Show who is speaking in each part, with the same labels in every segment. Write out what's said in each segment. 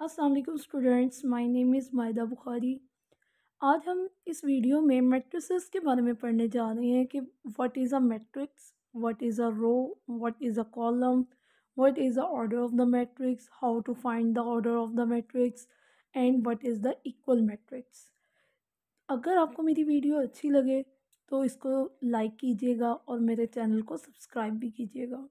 Speaker 1: अस्सलाम वालेकुम students, my name is Maida Bukhari. आज हम इस वीडियो में मैट्रिसेस के बारे में पढ़ने जा रहे हैं कि what is a matrix, what is a row, what is a column, what is the order of the matrix, how to find the order of the matrix and what is the equal matrix. अगर आपको मेरी video अच्छी लगे तो इसको like कीजिएगा और मेरे चैनल को सब्सक्राइब भी कीजिएगा।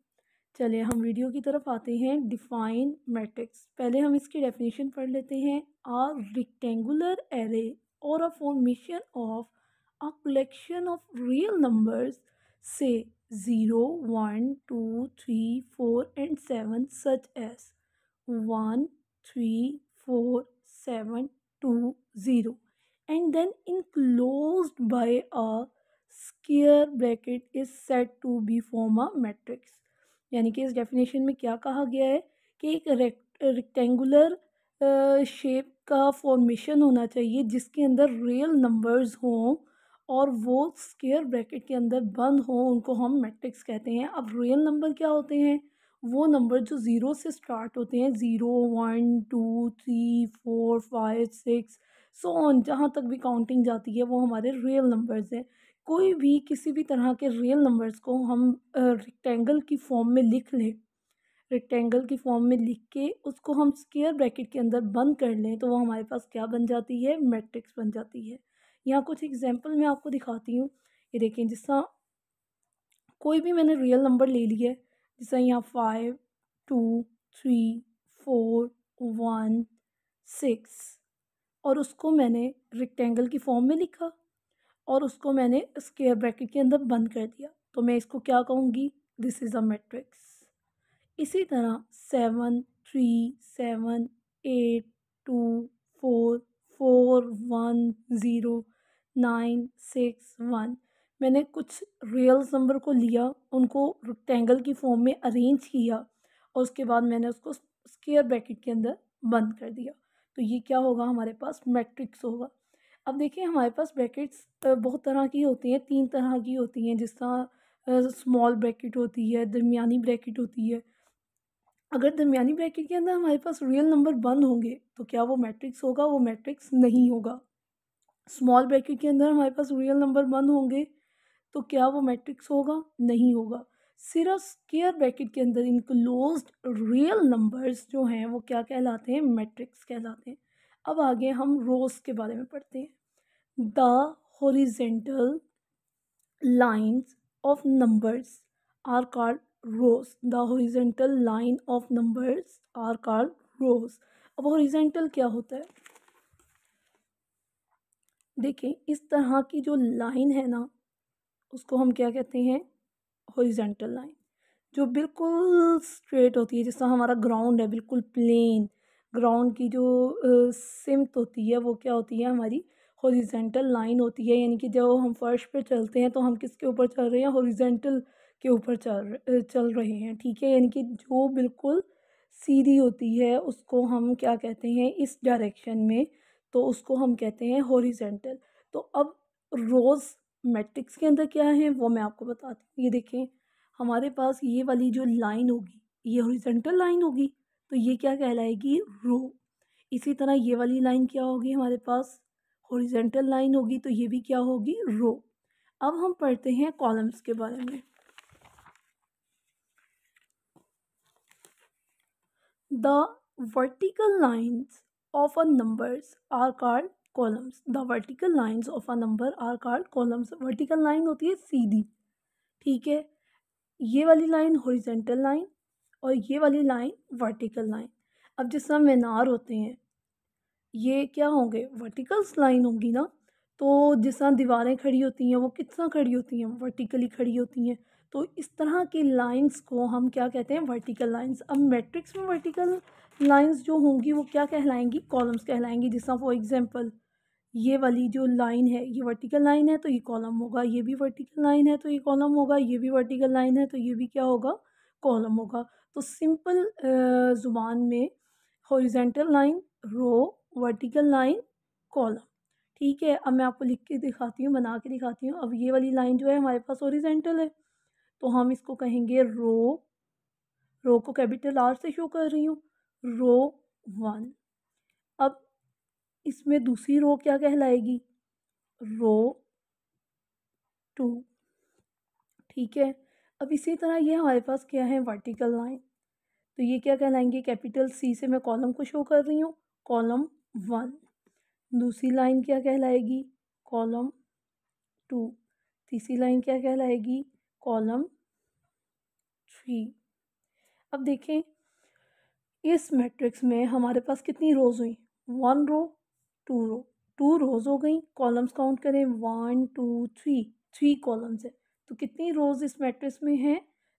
Speaker 1: चलिए हम वीडियो की तरफ आते हैं। डिफाइन मैट्रिक्स, पहले हम इसकी डेफिनेशन पढ़ लेते हैं। आ रेक्टेंगुलर एरे और a formation of a collection of real numbers से 0, 1, 2, 3, 4 and 7 such as 1, 3, 4, 7, 2, 0 and then enclosed by a square bracket is said to be form a matrix। यानी कि इस डेफिनेशन में क्या कहा गया है कि एक रेक्टेंगुलर शेप का फॉर्मेशन होना चाहिए जिसके अंदर रियल नंबर्स हों और वो स्क्वायर ब्रैकेट के अंदर बंद हों, उनको हम मैट्रिक्स कहते हैं। अब रियल नंबर क्या होते हैं? वो नंबर जो ज़ीरो से स्टार्ट होते हैं, 0, 1, 2, 3, 4, 5, 6 सो ऑन, जहाँ तक भी काउंटिंग जाती है वो हमारे रियल नंबर्स हैं। कोई भी किसी भी तरह के रियल नंबर्स को हम रेक्टेंगल की फॉर्म में लिख लें, रेक्टेंगल की फॉर्म में लिख के उसको हम स्क्वायर ब्रैकेट के अंदर बंद कर लें तो वो हमारे पास क्या बन जाती है? मैट्रिक्स बन जाती है। यहाँ कुछ एग्जांपल मैं आपको दिखाती हूँ। ये देखें, जिस तरह कोई भी मैंने रियल नंबर ले लिया है, जैसे यहाँ 5, 2, 3, 4, 1, 6 और उसको मैंने रेक्टेंगल की फॉर्म में लिखा और उसको मैंने स्क्वायर ब्रैकेट के अंदर बंद कर दिया, तो मैं इसको क्या कहूँगी? This is a matrix. इसी तरह 7, 3, 7, 8, 2, 4, 4, 1, 0, 9, 6, 1 मैंने कुछ रियल नंबर को लिया, उनको रेक्टेंगल की फॉर्म में अरेंज किया और उसके बाद मैंने उसको स्क्वायर ब्रैकेट के अंदर बंद कर दिया, तो ये क्या होगा? हमारे पास मैट्रिक्स होगा। अब देखिए, हमारे पास ब्रैकेट्स बहुत तरह की होती हैं, 3 तरह की होती हैं। जिस तरह स्मॉल ब्रैकेट होती है, दरमियानी ब्रैकेट होती है। अगर दरमियानी ब्रैकेट के अंदर हमारे पास रियल नंबर बंद होंगे तो क्या वो मैट्रिक्स होगा? वो मैट्रिक्स नहीं होगा। स्मॉल ब्रैकेट के अंदर हमारे पास रियल नंबर बंद होंगे तो क्या वो मैट्रिक्स होगा? नहीं होगा। सिर्फ स्क्वायर ब्रैकेट के अंदर इनक्लोज्ड रियल नंबर्स जो हैं वो क्या कहलाते हैं? मैट्रिक्स कहलाते हैं। अब आगे हम रोज के बारे में पढ़ते हैं। The horizontal lines of numbers are called rows। The horizontal line of numbers are called rows। अब horizontal क्या होता है? देखें, इस तरह की जो लाइन है ना, उसको हम क्या कहते हैं? Horizontal line. जो बिल्कुल स्ट्रेट होती है, जैसा हमारा ग्राउंड है बिल्कुल प्लेन, ग्राउंड की जो सिमत होती है वो क्या होती है? हमारी हॉरिजॉन्टल लाइन होती है। यानी कि जब हम फर्श पे चलते हैं तो हम किसके ऊपर चल रहे हैं? हॉरिजॉन्टल के ऊपर चल रहे हैं, ठीक है। यानी कि जो बिल्कुल सीधी होती है उसको हम क्या कहते हैं? इस डायरेक्शन में, तो उसको हम कहते हैं हॉरिजॉन्टल। तो अब रोज़ मैट्रिक्स के अंदर क्या है वो मैं आपको बताती हूँ। ये देखें, हमारे पास ये वाली जो लाइन होगी ये हॉरिजॉन्टल लाइन होगी, तो ये क्या कहलाएगी? रो। इसी तरह ये वाली लाइन क्या होगी? हमारे पास हॉरिजॉन्टल लाइन होगी, तो ये भी क्या होगी? रो। अब हम पढ़ते हैं कॉलम्स के बारे में। The vertical lines of a numbers are called columns. The vertical lines of a number are called columns. Vertical line होती है सीधी, ठीक है। ये वाली लाइन हॉरिजॉन्टल लाइन और ये वाली लाइन वर्टिकल लाइन। अब जिस तरह मीनार होते हैं, ये क्या होंगे? वर्टिकल्स लाइन होंगी ना। तो जिस तरह दीवारें खड़ी होती हैं वो किस तरह खड़ी होती हैं? वर्टिकली खड़ी होती हैं। तो इस तरह की लाइंस को हम क्या कहते हैं? Vertical lines. अब मैट्रिक्स में वर्टिकल लाइंस जो होंगी वो क्या कहलाएंगी? कॉलम्स कहलाएंगी। जिस तरह फॉर एग्जांपल ये वाली जो लाइन है ये वर्टिकल लाइन है तो ये कॉलम होगा, ये भी वर्टिकल लाइन है तो ये कॉलम होगा, ये भी वर्टिकल लाइन है तो ये भी क्या होगा? कॉलम होगा। तो सिंपल ज़ुबान में हॉरिजॉन्टल लाइन रो, वर्टिकल लाइन कॉलम, ठीक है। अब मैं आपको लिख के दिखाती हूँ, बना के दिखाती हूँ। अब ये वाली लाइन जो है हमारे पास हॉरिजॉन्टल है तो हम इसको कहेंगे रो। रो को कैपिटल आर से शो कर रही हूँ। रो 1, अब इसमें दूसरी रो क्या कहलाएगी? रो 2। ठीक है। अब इसी तरह ये हमारे पास क्या है? Vertical line. तो ये क्या कहलाएंगे? कैपिटल सी से मैं कॉलम को शो कर रही हूँ, कॉलम 1। दूसरी लाइन क्या कहलाएगी? कॉलम 2। तीसरी लाइन क्या कहलाएगी? कॉलम 3। अब देखें इस मैट्रिक्स में हमारे पास कितनी रोज हुई? 1 रो 2 रो। 2 रोज हो गई। कॉलम्स काउंट करें, 1 2 3, 3 कॉलम्स है। तो कितनी रोज इस मैट्रिक्स में है?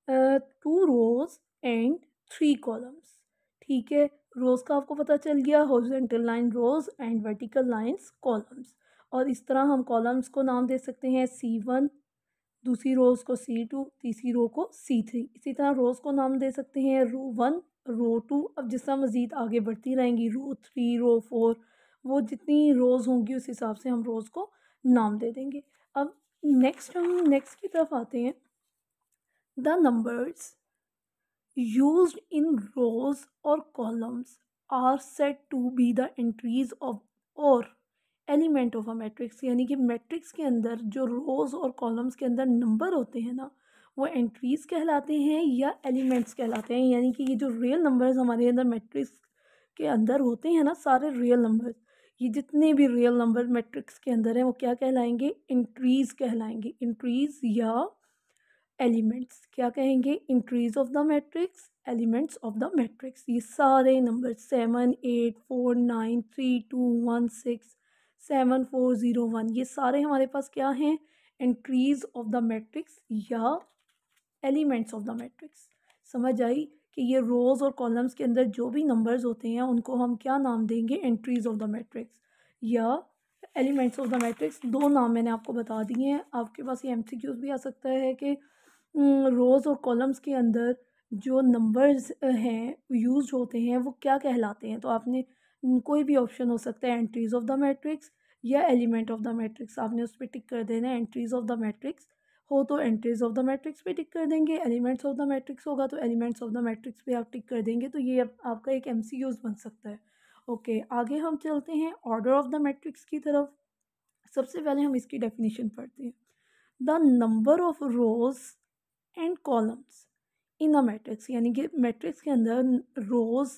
Speaker 1: 2 रोज एंड 3 कॉलम्स। ठीक है। रोज का आपको पता चल गया, horizontal line rows and vertical lines columns. और इस तरह हम कॉलम्स को नाम दे सकते हैं C1, दूसरी रोज़ को C2, तीसरी रो को C3। इसी तरह रोज़ को नाम दे सकते हैं रो 1, रो 2। अब जिस तरह मज़ीद आगे बढ़ती रहेंगी, रो 3, रो 4, वो जितनी रोज़ होंगी उस हिसाब से हम रोज़ को नाम दे देंगे। अब हम नेक्स्ट की तरफ आते हैं। The numbers used in rows or columns are said to be the entries of or element of a matrix. यानी कि मैट्रिक्स के अंदर जो रोज और कॉलम्स के अंदर नंबर होते हैं ना, वो एंट्रीज कहलाते हैं या एलिमेंट्स कहलाते हैं। यानी कि ये जो रियल नंबर्स हमारे अंदर मैट्रिक्स के अंदर होते हैं ना, सारे रियल नंबर्स, ये जितने भी रियल नंबर मैट्रिक्स के अंदर हैं वो क्या कहलाएंगे? एंट्रीज कहलाएंगे। एंट्रीज या एलिमेंट्स क्या कहेंगे? Entries of the matrix, elements of the matrix. ये सारे नंबर 7 8 4 9 3 2 1 6 7 4 0 1, ये सारे हमारे पास क्या हैं? एंट्रीज ऑफ द मैट्रिक्स या एलिमेंट्स ऑफ द मैट्रिक्स। समझ आई कि ये रोज और कॉलम्स के अंदर जो भी नंबर्स होते हैं उनको हम क्या नाम देंगे? एंट्रीज ऑफ द मैट्रिक्स या एलिमेंट्स ऑफ द मैट्रिक्स। दो नाम मैंने आपको बता दिए हैं। आपके पास ये MCQs भी आ सकता है कि रोज़ और कॉलम्स के अंदर जो नंबर्स हैं यूज होते हैं वो क्या कहलाते हैं। तो आपने कोई भी ऑप्शन हो सकता है, एंट्रीज ऑफ द मैट्रिक्स या एलिमेंट ऑफ द मैट्रिक्स। आपने उस पर टिक कर देना है। एंट्रीज ऑफ द मैट्रिक्स हो तो एंट्रीज ऑफ द मैट्रिक्स पे टिक कर देंगे, एलिमेंट्स ऑफ द मैट्रिक्स होगा तो एलिमेंट्स ऑफ द मैट्रिक्स पे आप टिक कर देंगे। तो ये आपका एक MCQs बन सकता है। ओके, आगे हम चलते हैं ऑर्डर ऑफ द मैट्रिक्स की तरफ। सबसे पहले हम इसकी डेफिनेशन पढ़ते हैं। The number of rose and columns in a matrix. यानी कि मैट्रिक्स के अंदर रोज,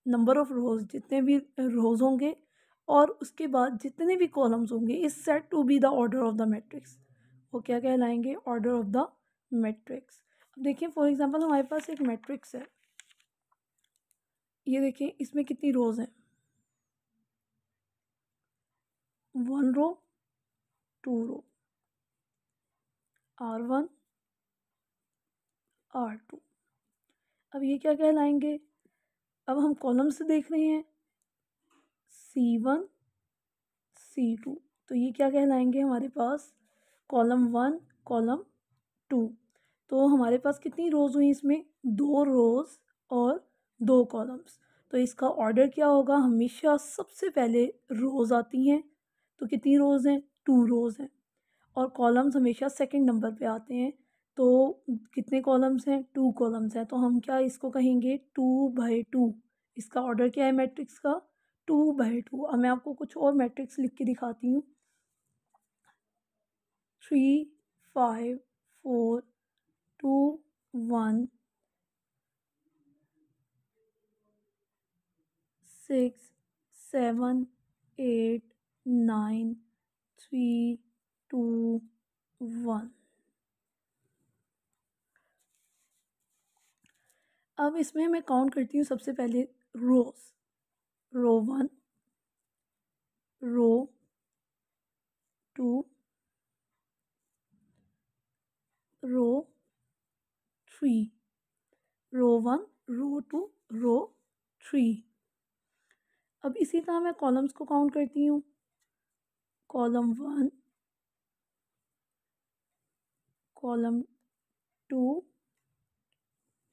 Speaker 1: नंबर ऑफ रोज, जितने भी रोज होंगे और उसके बाद जितने भी कॉलम्स होंगे is set to be the order of the matrix. वो क्या कहलाएंगे? Order of the matrix. अब देखिए फॉर एग्जांपल हमारे पास एक मैट्रिक्स है। ये देखिए इसमें कितनी रोज हैं? 1 रो 2 रो, R1 R2। अब ये क्या कहलाएंगे? अब हम कॉलम से देख रहे हैं, C1 C2। तो ये क्या कहलाएंगे हमारे पास? Column 1 column 2। तो हमारे पास कितनी रोज़ हुई इसमें? 2 रोज़ और 2 कॉलम्स। तो इसका ऑर्डर क्या होगा? हमेशा सबसे पहले रोज़ आती हैं। तो कितनी रोज़ हैं? 2 रोज़ हैं। और कॉलम्स हमेशा सेकंड नंबर पे आते हैं। तो कितने कॉलम्स हैं? 2 कॉलम्स हैं। तो हम क्या इसको कहेंगे? 2/2। इसका ऑर्डर क्या है मैट्रिक्स का? 2/2। अब मैं आपको कुछ और मैट्रिक्स लिख के दिखाती हूँ। 3 5 4 2 1 6 7 8 9 3 2 1। अब इसमें मैं काउंट करती हूँ सबसे पहले रोज। रो 1, रो 2, रो 3, रो 1, रो 2, रो 3। अब इसी तरह मैं कॉलम्स को काउंट करती हूँ। Column 1, column 2,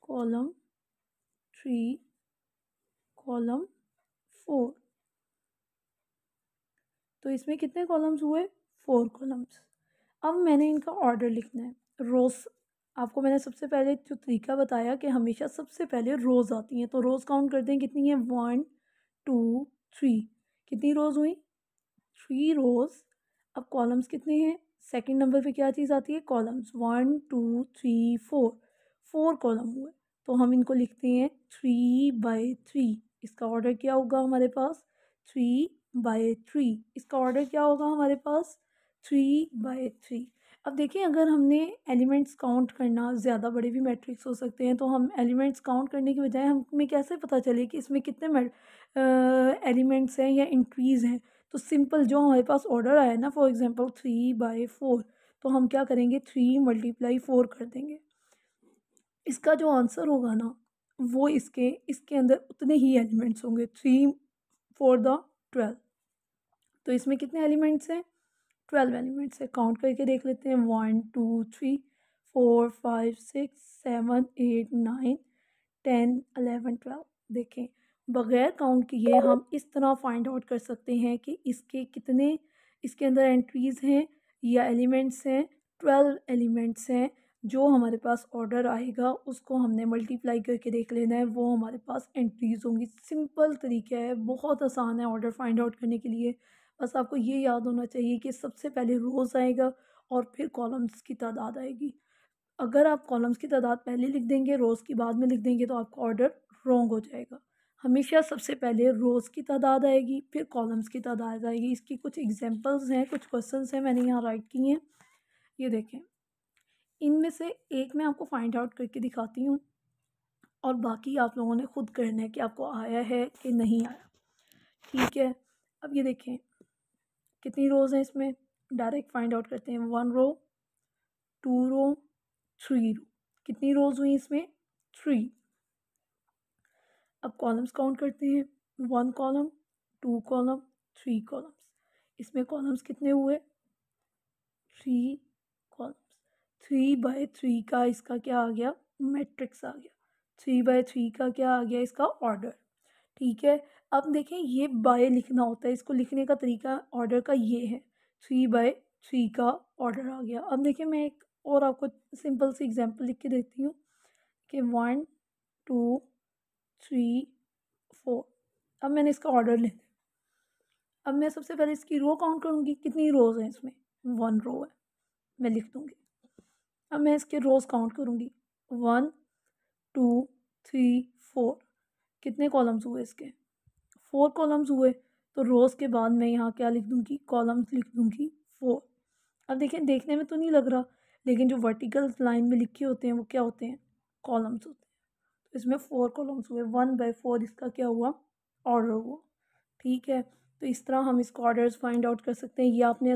Speaker 1: column 3, column 4। तो इसमें कितने कॉलम्स हुए? 4 कॉलम्स। अब मैंने इनका ऑर्डर लिखना है। रोज़, आपको मैंने सबसे पहले जो तरीका बताया कि हमेशा सबसे पहले रोज़ आती हैं। तो रोज़ काउंट करते हैं, कितनी है? 1 2 3। कितनी रोज़ हुई? 3 रोज़। अब कॉलम्स कितने हैं? सेकंड नंबर पे क्या चीज़ आती है? कॉलम्स। 1 2 3 4, 4 कॉलम हुए। तो हम इनको लिखते हैं 3/3। इसका ऑर्डर क्या होगा हमारे पास? 3/3। इसका ऑर्डर क्या होगा हमारे पास? 3/3। अब देखिए, अगर हमने एलिमेंट्स काउंट करना, ज़्यादा बड़े भी मैट्रिक्स हो सकते हैं, तो हम एलिमेंट्स काउंट करने के बजाय हमें कैसे पता चले कि इसमें कितने एलिमेंट्स हैं या इंट्रीज़ हैं? तो सिंपल जो हमारे पास ऑर्डर आया ना, फॉर एग्जांपल 3/4, तो हम क्या करेंगे? 3 × 4 कर देंगे। इसका जो आंसर होगा ना, वो इसके इसके अंदर उतने ही एलिमेंट्स होंगे। 3 4 द 12। तो इसमें कितने एलिमेंट्स हैं? 12 एलिमेंट्स है। काउंट करके देख लेते हैं। 1 2 3 4 5 6 7 8 9 10 11 12। देखें, बगैर काउंट किए हम इस तरह फाइंड आउट कर सकते हैं कि इसके कितने, इसके अंदर एंट्रीज़ हैं या एलिमेंट्स हैं। 12 एलिमेंट्स हैं। जो हमारे पास ऑर्डर आएगा उसको हमने मल्टीप्लाई करके देख लेना है, वो हमारे पास एंट्रीज़ होंगी। सिंपल तरीका है, बहुत आसान है ऑर्डर फाइंड आउट करने के लिए। बस आपको ये याद होना चाहिए कि सबसे पहले रोज़ आएगा और फिर कॉलम्स की तादाद आएगी। अगर आप कॉलम्स की तादाद पहले लिख देंगे, रोज़ की बाद में लिख देंगे, तो आपका ऑर्डर रॉन्ग हो जाएगा। हमेशा सबसे पहले रोज़ की तादाद आएगी, फिर कॉलम्स की तादाद आएगी। इसकी कुछ एग्जांपल्स हैं, कुछ क्वेश्चंस हैं, मैंने यहाँ राइट किए हैं। ये देखें, इनमें से एक मैं आपको फाइंड आउट करके दिखाती हूँ और बाकी आप लोगों ने खुद करना है कि आपको आया है कि नहीं आया। ठीक है, अब ये देखें कितनी रोज़ हैं इसमें। डायरेक्ट फाइंड आउट करते हैं। 1 रो, 2 रो, 3 रो। कितनी रोज़ हुई इसमें? 3। अब कॉलम्स काउंट करते हैं। 1 कॉलम, 2 कॉलम, 3 कॉलम्स। इसमें कॉलम्स कितने हुए? 3 कॉलम्स। 3/3 का इसका क्या आ गया? मैट्रिक्स आ गया। 3/3 का क्या आ गया? इसका ऑर्डर। ठीक है, अब देखें, ये बाय लिखना होता है, इसको लिखने का तरीका ऑर्डर का ये है। 3/3 का ऑर्डर आ गया। अब देखिए, मैं एक और आपको सिंपल सी एग्जांपल लिख के देती हूँ कि 1 2 3 4। अब मैंने इसका ऑर्डर ले लिया। अब मैं सबसे पहले इसकी रो काउंट करूँगी। कितनी रोज़ हैं इसमें? 1 रो है, मैं लिख दूँगी। अब मैं इसके रोज़ काउंट करूँगी। 1 2 3 4। कितने कॉलम्स हुए इसके? 4 कॉलम्स हुए। तो रोज़ के बाद मैं यहाँ क्या लिख दूँगी? कॉलम्स लिख दूँगी 4। अब देखिए, देखने में तो नहीं लग रहा, लेकिन जो वर्टिकल लाइन में लिखे होते हैं वो क्या होते हैं? कॉलम्स होते हैं। तो इसमें 4 कॉलम्स हुए। 1/4 इसका क्या हुआ? ऑर्डर हुआ। ठीक है, तो इस तरह हम इसको ऑर्डर्स फाइंड आउट कर सकते हैं। ये आपने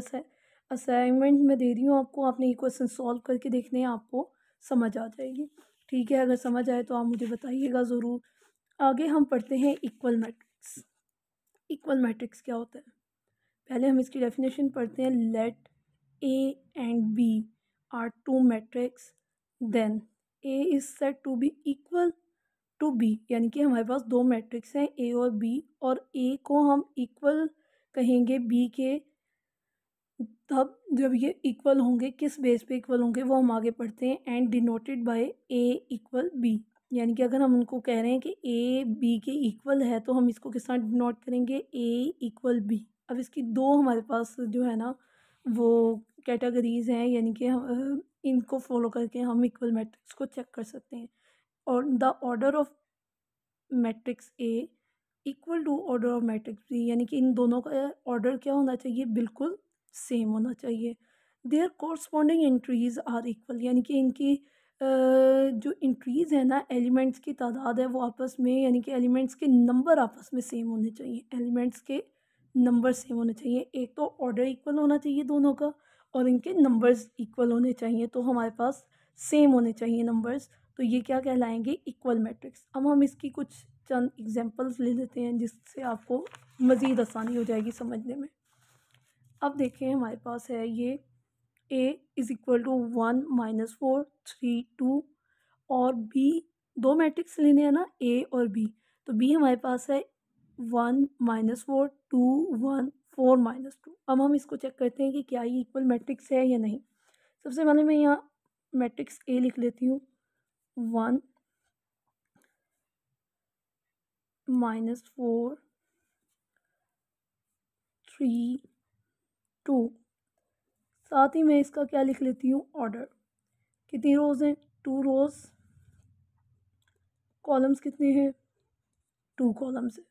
Speaker 1: असाइनमेंट में दे रही हूँ आपको, आपने ये क्वेश्चन सॉल्व करके देखने हैं, आपको समझ आ जाएगी। ठीक है, अगर समझ आए तो आप मुझे बताइएगा ज़रूर। आगे हम पढ़ते हैं इक्वल मैट्रिक्स। इक्वल मैट्रिक्स क्या होता है? पहले हम इसकी डेफिनेशन पढ़ते हैं। Let A and B are two matrix, then A is said to be equal to B. यानी कि हमारे पास दो मैट्रिक्स हैं, ए और बी, और ए को हम इक्वल कहेंगे बी के तब जब ये इक्वल होंगे। किस बेस पे इक्वल होंगे वो हम आगे पढ़ते हैं। And denoted by A equal B. यानी कि अगर हम उनको कह रहे हैं कि ए बी के इक्वल है, तो हम इसको किस तरह डिनोट करेंगे? ए इक्वल बी। अब इसकी दो हमारे पास जो है ना, वो कैटेगरीज हैं, यानी कि इनको फॉलो करके हम इक्वल मैट्रिक्स को चेक कर सकते हैं। और the order of matrix A equal to order of matrix B, यानी कि इन दोनों का ऑर्डर क्या होना चाहिए? बिल्कुल सेम होना चाहिए। Their corresponding entries are equal, यानी कि इनकी जो इंट्रीज है ना, एलिमेंट्स की तादाद है वो आपस में, यानी कि एलिमेंट्स के नंबर आपस में सेम होने चाहिए। एलिमेंट्स के नंबर सेम होने चाहिए। एक तो ऑर्डर इक्वल होना चाहिए दोनों का, और इनके नंबर्स इक्वल होने चाहिए। तो हमारे पास सेम होने चाहिए नंबर्स। तो ये क्या कहलाएंगे? Equal matrix. अब हम इसकी कुछ चंद एग्जांपल्स ले लेते हैं, जिससे आपको मज़ीद आसानी हो जाएगी समझने में। अब देखें, हमारे पास है ये a इज़ इक्वल टू 1 -4 3 2, और b, दो मैट्रिक्स लेने हैं ना, a और b। तो b हमारे पास है 1 -4 2 1 4 -2। अब हम इसको चेक करते हैं कि क्या ये इक्वल मैट्रिक्स है या नहीं। सबसे पहले मैं यहाँ मैट्रिक्स a लिख लेती हूँ। 1 -4 3 2। साथ ही मैं इसका क्या लिख लेती हूँ, ऑर्डर। कितनी रोज़ हैं, 2 रोज़। कॉलम्स कितने हैं, 2 कॉलम्स है।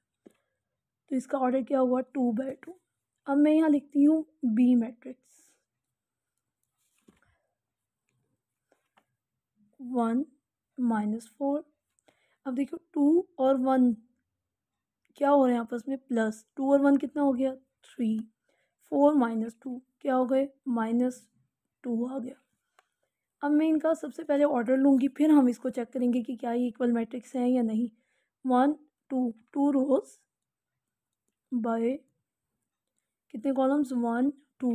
Speaker 1: तो इसका ऑर्डर क्या हुआ, 2/2। अब मैं यहाँ लिखती हूँ बी मैट्रिक्स। 1 -4। अब देखो 2 और 1 क्या हो रहे हैं आपस में, प्लस। 2 और 1 कितना हो गया, 3। 4 -2 क्या हो गए, -2 आ गया। अब मैं इनका सबसे पहले ऑर्डर लूँगी, फिर हम इसको चेक करेंगे कि क्या ये इक्वल मैट्रिक्स हैं या नहीं। 1 2 2 रोज़ बाय कितने कॉलम्स, 1 2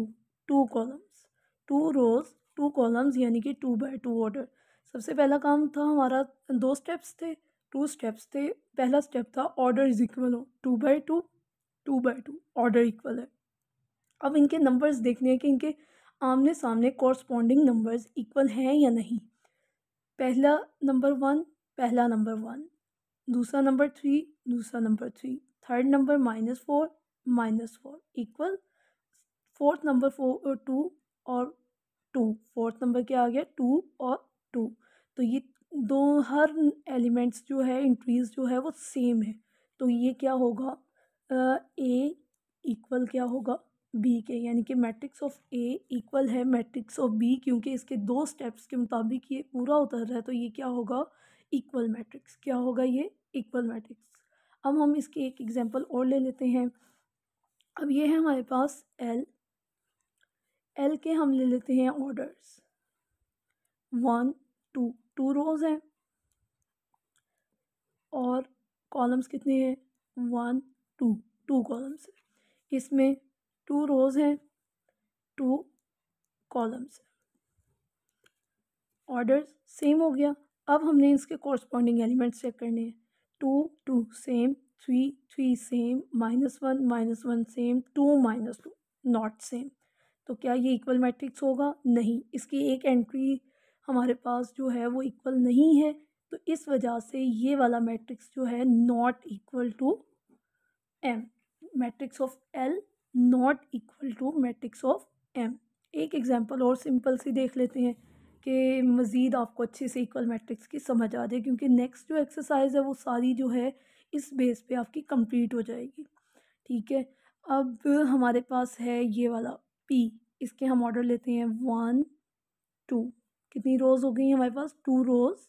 Speaker 1: 2 कॉलम्स। 2 रोज़ 2 कॉलम्स यानी कि 2/2 ऑर्डर। सबसे पहला काम था हमारा, 2 स्टेप्स थे, 2 स्टेप्स थे। पहला स्टेप था ऑर्डर इज इक्वल हो, 2/2 2/2 ऑर्डर इक्वल है। अब इनके नंबर्स देखने हैं कि इनके आमने सामने कॉरस्पॉन्डिंग नंबर्स इक्वल हैं या नहीं। पहला नंबर 1, पहला नंबर 1, दूसरा नंबर 3, दूसरा number 3, third number -4 -4 equal. Fourth number 2 और 2, फोर्थ नंबर क्या आ गया, 2 और 2। तो ये दो हर एलिमेंट्स जो है, इंक्रीज जो है वो सेम है। तो ये क्या होगा, ए इक्वल क्या होगा, बी के, यानी कि मैट्रिक्स ऑफ ए इक्वल है मैट्रिक्स ऑफ बी, क्योंकि इसके 2 स्टेप्स के मुताबिक ये पूरा उतर रहा है। तो ये क्या होगा, इक्वल मैट्रिक्स। क्या होगा ये, इक्वल मैट्रिक्स। अब हम इसकी एक एग्जांपल और ले लेते हैं। अब ये है हमारे पास एल के हम ले लेते हैं ऑर्डर्स। 1 2 2 रोज़ हैं और कॉलम्स कितने हैं, 1 2 2 कॉलम्स हैं। इसमें 2 रोज़ हैं, 2 कॉलम्स हैं। ऑर्डर सेम हो गया। अब हमने इसके कॉरस्पॉन्डिंग एलिमेंट्स चेक करने हैं। 2 2 same, 3 3 same, -1 -1 same, 2 -2 not same. तो क्या ये इक्वल मैट्रिक्स होगा, नहीं। इसकी एक एंट्री हमारे पास जो है वो इक्वल नहीं है। तो इस वजह से ये वाला मैट्रिक्स जो है not equal to M, matrix of L not equal to matrix of M. एक एग्जांपल और सिंपल सी देख लेते हैं कि मज़ीद आपको अच्छे से इक्वल मैट्रिक्स की समझ आ जाए, क्योंकि नेक्स्ट जो एक्सरसाइज है वो सारी जो है इस बेस पे आपकी कंप्लीट हो जाएगी। ठीक है, अब हमारे पास है ये वाला पी। इसके हम ऑर्डर लेते हैं 1 2। कितनी रोज़ हो गई हमारे पास, 2 रोज़।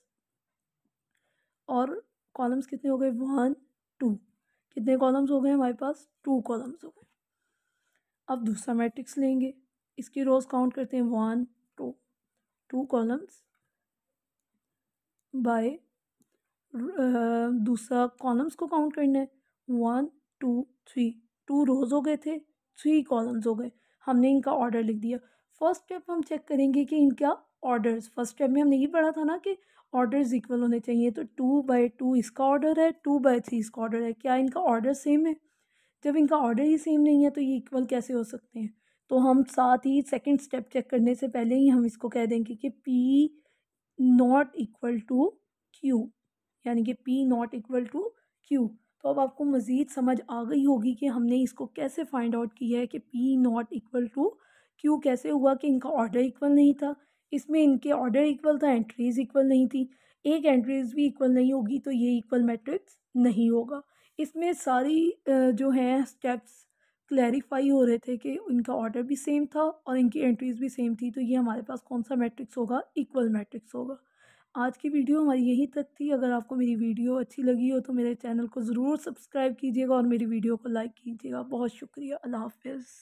Speaker 1: और कॉलम्स कितने हो गए, 1 2। कितने कॉलम्स हो गए हमारे पास, 2 कॉलम्स हो गए। अब दूसरा मैट्रिक्स लेंगे, इसकी रोज़ काउंट करते हैं, 1 2 2 कॉलम्स बाय दूसरा कॉलम्स को काउंट करना है, 1 2 3। 2 रोज़ हो गए थे, 3 कॉलम्स हो गए। हमने इनका ऑर्डर लिख दिया। फर्स्ट स्टेप हम चेक करेंगे कि इनका ऑर्डर्स, फर्स्ट स्टेप में हमने ये पढ़ा था ना कि ऑर्डर्स इक्वल होने चाहिए। तो 2/2 इसका ऑर्डर है, 2/3 इसका ऑर्डर है। क्या इनका ऑर्डर सेम है, जब इनका ऑर्डर ही सेम नहीं है तो ये इक्वल कैसे हो सकते हैं। तो हम साथ ही सेकंड स्टेप चेक करने से पहले ही हम इसको कह देंगे कि P not equal to Q, यानी कि P not equal to Q। तो अब आपको मज़ीद समझ आ गई होगी कि हमने इसको कैसे फाइंड आउट किया है कि P not equal to Q कैसे हुआ, कि इनका ऑर्डर इक्वल नहीं था। इसमें इनके ऑर्डर इक्वल था, एंट्रीज इक्वल नहीं थी। एक एंट्रीज भी इक्वल नहीं होगी तो ये इक्वल मैट्रिक्स नहीं होगा। इसमें सारी जो हैं स्टेप्स क्लैरिफाई हो रहे थे कि इनका ऑर्डर भी सेम था और इनकी एंट्रीज भी सेम थी। तो ये हमारे पास कौन सा मैट्रिक्स होगा, इक्वल मैट्रिक्स होगा। आज की वीडियो हमारी यहीं तक थी। अगर आपको मेरी वीडियो अच्छी लगी हो तो मेरे चैनल को ज़रूर सब्सक्राइब कीजिएगा और मेरी वीडियो को लाइक कीजिएगा। बहुत शुक्रिया, अल्लाह हाफ़िज़।